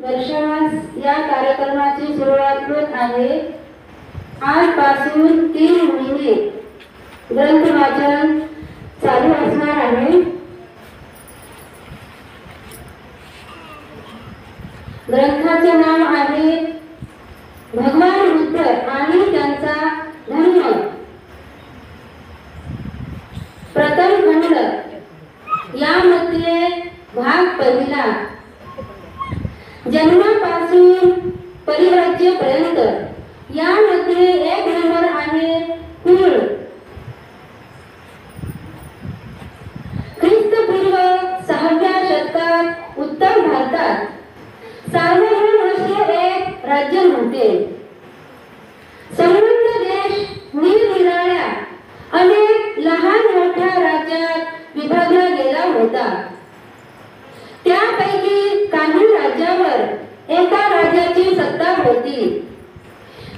दर्शनास या कार्यक्रमाची सुरुवात होत आहे. आजपासून 3 महिने ग्रंथ वाचन चालू असणार आहे. ग्रंथाचे नाव आहे भगवान बुद्ध आणि त्यांचा धर्म. प्रथम खंड. यामध्ये भाग पहिला, जन्मापासून परिव्राज्यपर्यंत. यामध्ये 1 नंबर आहे कुळ. ख्रिस्तपूर्व 6व्या शतकात उत्तर भारतात सार्वभौम असे एक राज्य होते. संपूर्ण देश निरनिराळ्या अनेक लहान मोठ्या राज्यात विभागला गेला होता. त्यापैकी काही राज्यावर एका राजाची सत्ता होती,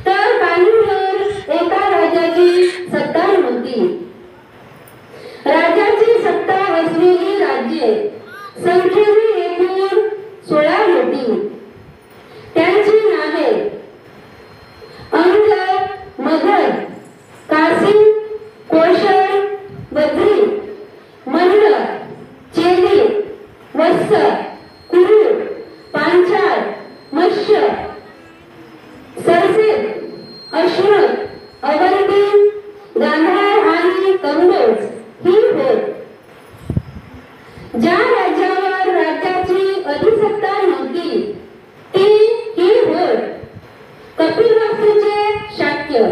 तर काहींवर एका राजाची सत्ता नव्हती. राजाची सत्ता असलेली राज्ये संख्येने एकूण 16 होती. त्यांची नावे अंग, मगध, काशी, कोशल, बद्री, मंड, चेदी, वत्स, कुरु, पांचाल, मत्स्य, सरसेन, अश्मत, अवंती, गांधार आणि कंबोज ही होत. ज्या राज्यावर राज्याची अधिसत्ता नव्हती ती ही होत कपिलवस्तूचे शाक्य,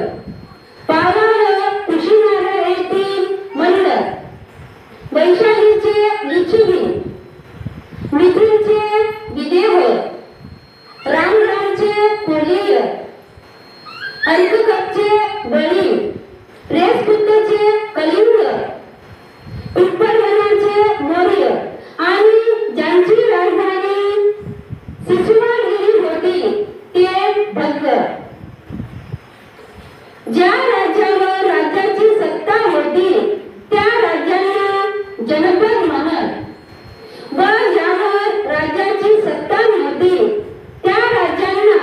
पावाळ कुशीनारा येथील मंड, वैशालीचे लिच्छवी, मिथिलचे विदेह, रामरामचे कोलीय, अर्ककपचे बळी, रेसपुत्तचे कलिंग, पिप्पलवनाचे मौर्य आणि ज्यांची राजधानी सिसुवागिरी होती ते भद्र. ज्या राज्यावर राज्याची सत्ता होती त्या राज्यांना जनपद म्हणत व ज्यावर राज्याची सत्ता नव्हती त्या राज्यांना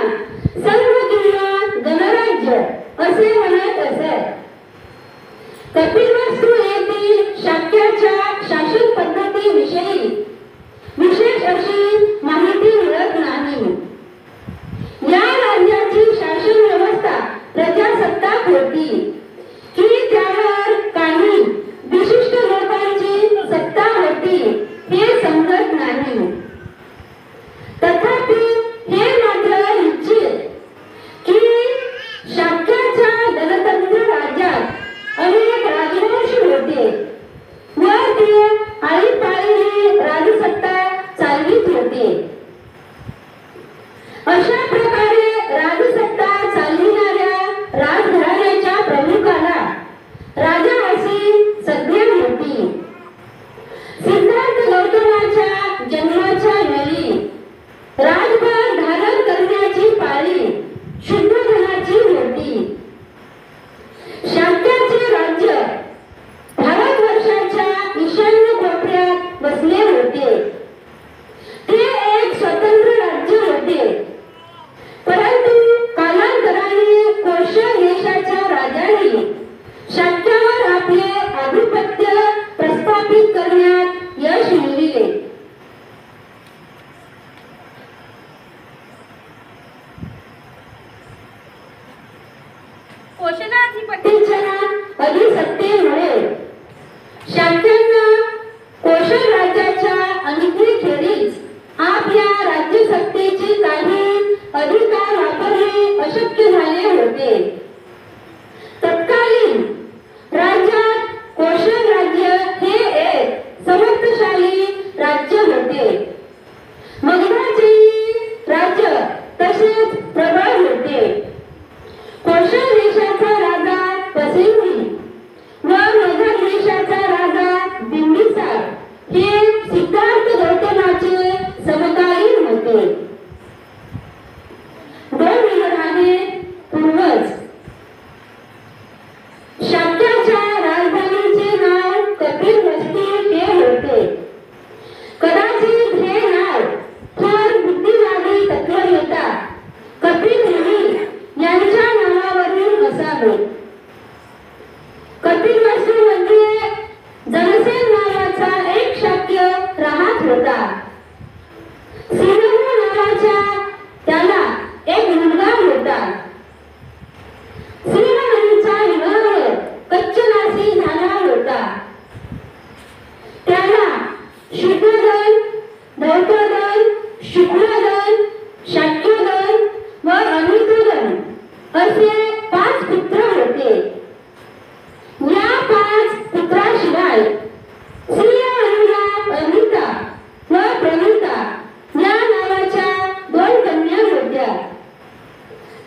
सर्व किंवा गणराज्य असे म्हणत असत. कपिलवस्तू येथील शाक्याच्या शासन पद्धतीविषयी विशेष अशी माहिती मिळत नाही. या राज्याची शासन व्यवस्था प्रजासत्ताक होती की त्यावर काही विशिष्ट लोकांची सत्ता होती हे समजत नाही. तथापि हे मात्र निश्चित की शाक्याच्या गणतंत्र राज्यात अनेक राजवंश होते व ते आळीपाळीने राजसत्ता चालवित होते. अशा प्रकारे राजसत्ता चालविणाऱ्या राजघराण्याच्या प्रमुखाला राजा अशी संज्ञा होती. सिद्धार्थ गौतमाच्या जन्माच्या वेळी राजभार धारण करण्याची पाळी शुद्धोधनाची होती. शाक्याचे राज्य भारतवर्षाच्या ईशान्य कोपऱ्यात बसले होते. ते एक स्वतंत्र राज्य होते, परंतु कालांतराने कोशल देशाच्या राजांनी शाक्यावर आपले आधिपत्य प्रस्थापित करण्यात यश मिळविले. कोशलाधिपतीच्या अधिसत्तेमुळे शाक्यांना कोशल राज्याच्या अनितीखेरीज आपल्या राज्यसत्तेचे काही अधिकार वापरणे अशक्य झाले होते. तत्कालीन राज्यात कोशल राज्य हे एक समर्थशाली राज्य होते. मगधाचे राज्य तसेच प्रबळ होते. कोशल देशाचा राजा पसेंद्री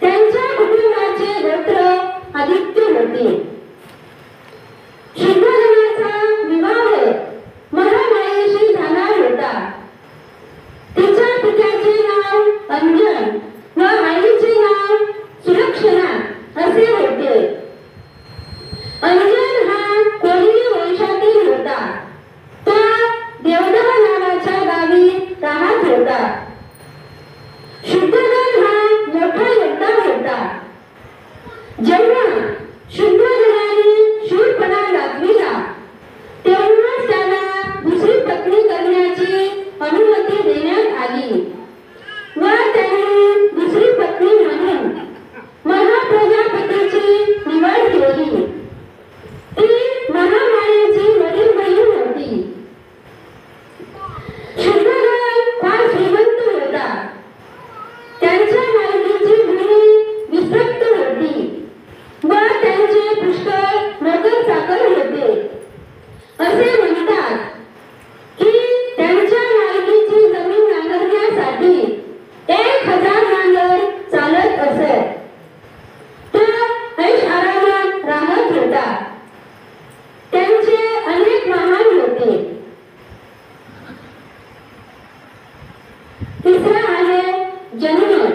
त्यांच्या कुटुंबाचे गोत्र आदित्य होते. शुद्धोधनाचा विवाह महामायेशी झाला होता. तिच्या पित्याचे नाव अंजन व आईचे नाव सुलक्षणा असे होते. अंजन हा कोळी वंशातील होता. तो देवदह नावाच्या गावी राहत होता. शुद्धोधन हा मोठा योद्धा होता. जेव्हा शुद्धोधनाने शूरपणा दाखविला तेव्हाच त्याला दुसरी पत्नी करण्याची अनुमती देण्यात आली व त्यांनी दुसरी पत्नी म्हणून महाप्रजापतीची निवड केली. ती महामायेची वडील बहीण होती. शुद्धोधन फार श्रीमंत होता. त्यांच्या मालकीची भूमी विस्तृत होती व त्यांचे पुष्कळ नोकर चाकर होते. असे म्हणतात की त्यांच्या मालकीची जमीन नांगरण्यासाठी 1000 नांगर चालत असत. तो ऐश आरामात राहत होता. त्यांचे अनेक वाहन होते. तिसरा आहे जन्म.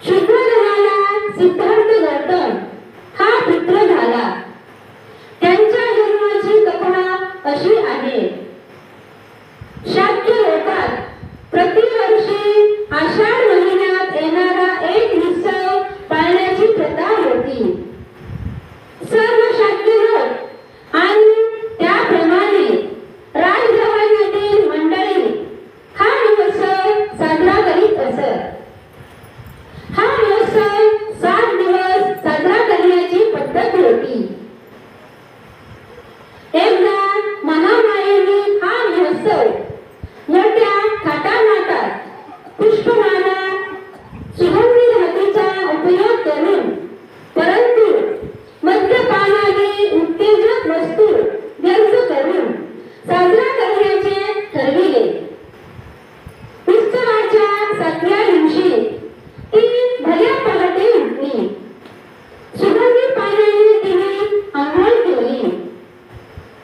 शुद्धोधनाला सिद्धार्थ गौतम हा पुत्र झाला. त्यांच्या जन्माची कल्पना अशी आहे. शाक्य लोकात प्रतिवर्षी आषाढ महिन्यात येणारा एक उत्सव पाळण्याची प्रथा होती. सर्व शाक्य लोक आणि त्याप्रमाणे राजघराण्यातील मंडळी हा महोत्सव साजरा करीत असत. हा महोत्सव 7 दिवस साजरा करण्याची पद्धत होती. एकदा महामायेने हा महोत्सव मोठ्या थाटामाटात पुष्पमाला सुगंधी धातूचा उपयोग करून परंतु मद्यपानाने उत्तेजक वस्तू व्यर्थ करून साजरा करण्याचे ठरविले. उत्सवाच्या 7व्या दिवशी ती भल्या पहाटे उठली. सुगंधी पानाने तिने आंघोळ केली.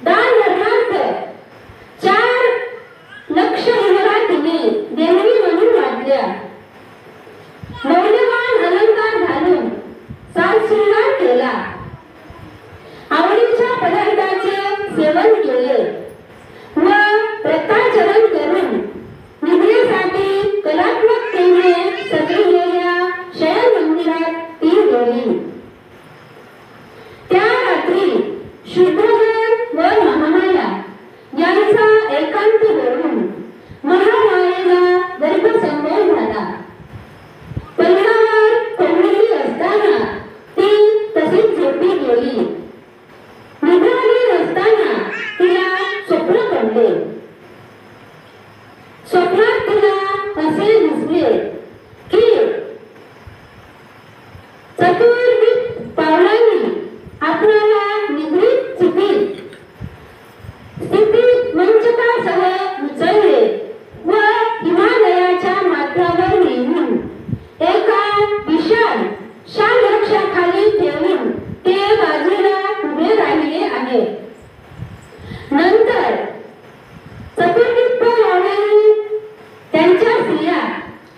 दान धर्मार्थ 4 लक्ष उमरा तिने देणगी म्हणून वाटल्या. मौल्यवान अलंकार घालून साजशृंगार केला. आवडीच्या पदार्थाचे सेवन केले व व्रताचरण करून निद्रेसाठी कलात्मकतेने सजवलेल्या शयन मंदिरात ती गेली. त्या रात्री शुद्धोधन व महामाया यांचा एकांत होऊन महामायेला गर्भसंभोग झाला. पलंगावर कोंडलेली असताना ती तशीच झोपी गेली. निद्राधीन असताना तिला स्वप्न पडले. स्वप्नात तिला असे दिसले की चतुर्विध पावलांनी आपल्याला निद्रित स्थितीत मंचकासह उचलले व हिमालयाच्या माथ्यावर नेऊन एका विशाल शालवृक्षाखाली ठेवून ते बाजूला उभे राहिले आहे. नंतर चतुर्विध पावलांनी त्यांच्या स्त्रिया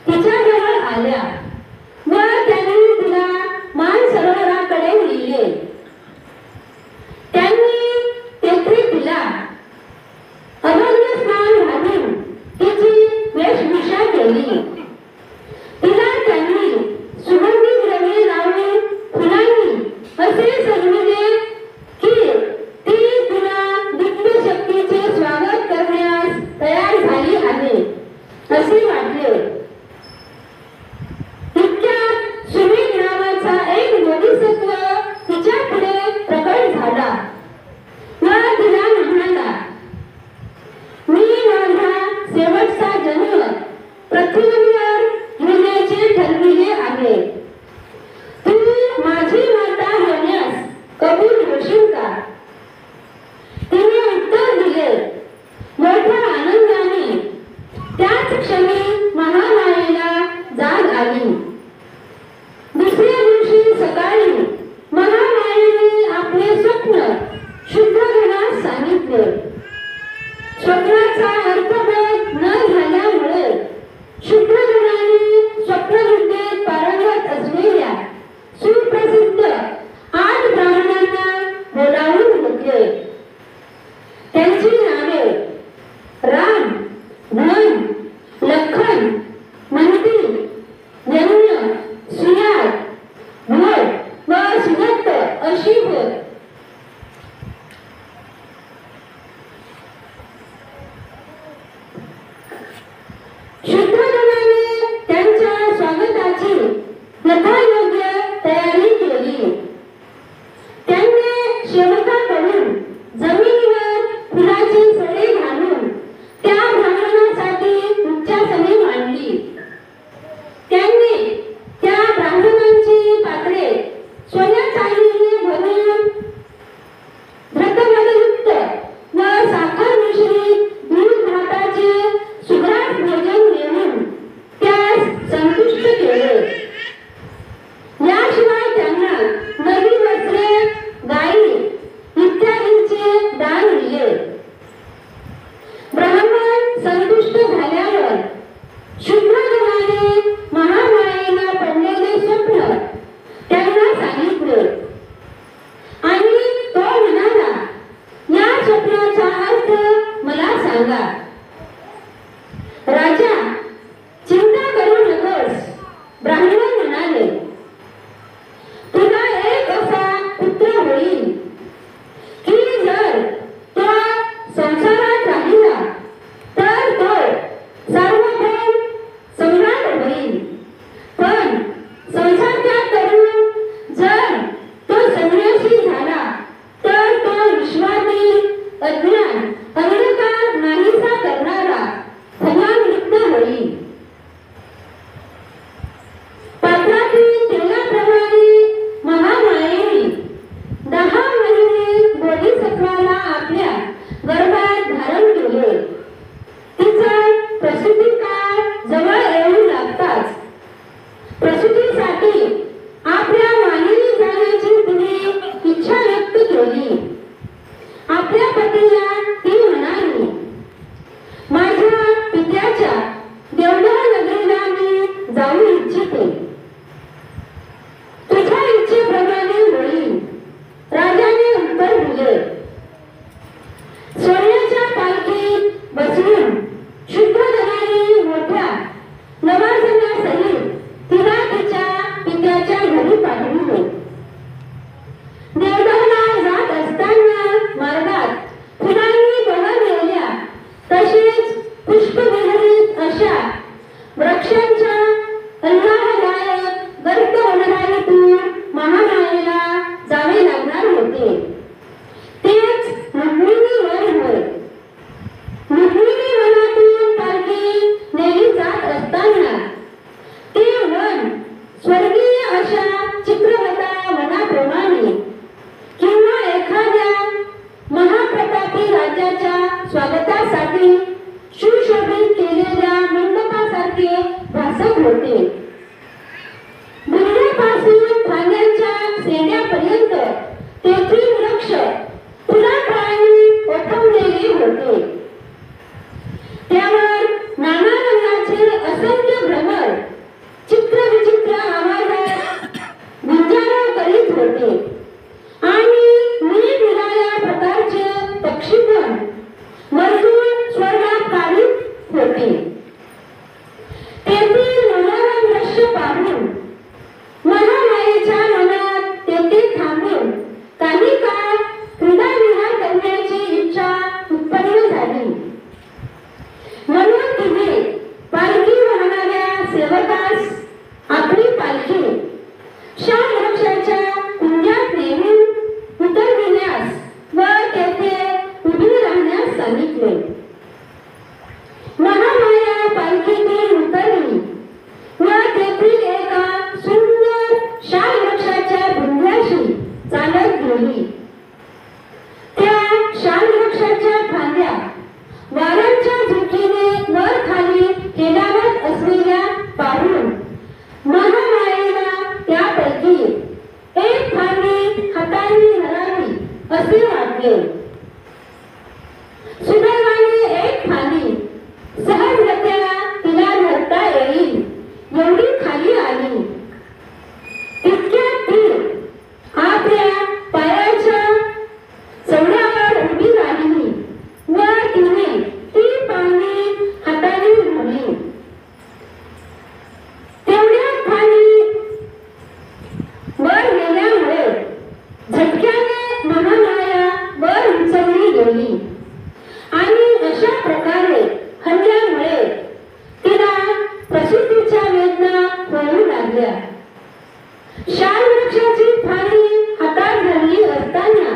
तिच्याजवळ आल्या व त्यांनी तिला मानसरोवराकडे नेले. त्यांनी तेथे तिला अभंग स्नान घालून तिची वेशभूषा केली. तिला त्यांनी सुगंधी द्रव्ये लावून फुलांनी असे सजविले की ती तुला दिव्य शक्तीचे स्वागत करण्यास तयार झाली आहे असे वाटले. इतक्यात सुमेध नावाचा एक बोधिसत्व तिच्या पुढे प्रकट झाला व तिला म्हणाला, मी माझा शेवटचा जन्म पृथ्वीवर घेण्याचे ठरविले आहे. तू माझी माता होण्यास कबूल होशील का? तिने उत्तर दिले. मोठ्या आनंदाने त्याच क्षणी महामायेला जाग आली. वृक्षांच्या अल्लाहदायक गर्द वनराईतून महामायेला जावे लागणार होते. तेच रुक्मिणी वन होय. रुक्मिणी वनातून पालखी नेली जात असताना ते वन स्वर्गीय अशा चित्रवता वनाप्रमाणे किंवा एखाद्या महाप्रतापी राजाच्या स्वागतासाठी सुशोभित केलेल्या मंडपासारखे भासत होते. बुंध्यापासून फांद्यांच्या शेंड्यापर्यंत तेथील वृक्ष फुलाफळांनी ओठवलेले होते. त्यावर नाना रंगाचे असंख्य भ्रमर चित्रविचित्र आवाजात गुंजारा करीत होते आणि निरनिराळ्या प्रकारचे पक्षीगण वरतून स्वर्गात काढीत होते. तेथील मनोरम दृश्य पाहून महामायेच्या मनात तेथे थांबून काही काळ क्रीडाविहार करण्याची इच्छा उत्पन्न झाली. म्हणून तिने पालखी वाहणाऱ्या सेवकास आपली पालखी शाल वृक्षाच्या कुंजात नेऊन उतरविण्यास व तेथे उभी राहण्यास सांगितले. महामाया पालखीतून उतरली व तेथील एका सुंदर शाल वृक्षाच्या बुंध्याशी चालत गेली. त्या शाल वृक्षाच्या फांद्या वाऱ्याच्या झुळकीने वर खाली खेळावत असलेल्या पाहून महामायेला त्यापैकी एक फांदी हाताने धरावी असे वाटले. सुदैवाने एक फांदी सहजगत्या तिला धरता येईल एवढी खाली आली. तितक्यात ती आपल्या पायाच्या चवड्यावर उभी राहिली व तिने ती फांदी हाताने धरली. तेवढ्यात फांदी वर गेल्यामुळे झटक्याने महामाया वर उचलली गेली आणि अशा प्रकारे हल्ल्यामुळे तिला प्रसूतीच्या वेदना होऊ लागल्या. शाल वृक्षाची फांदी हातात धरली असताना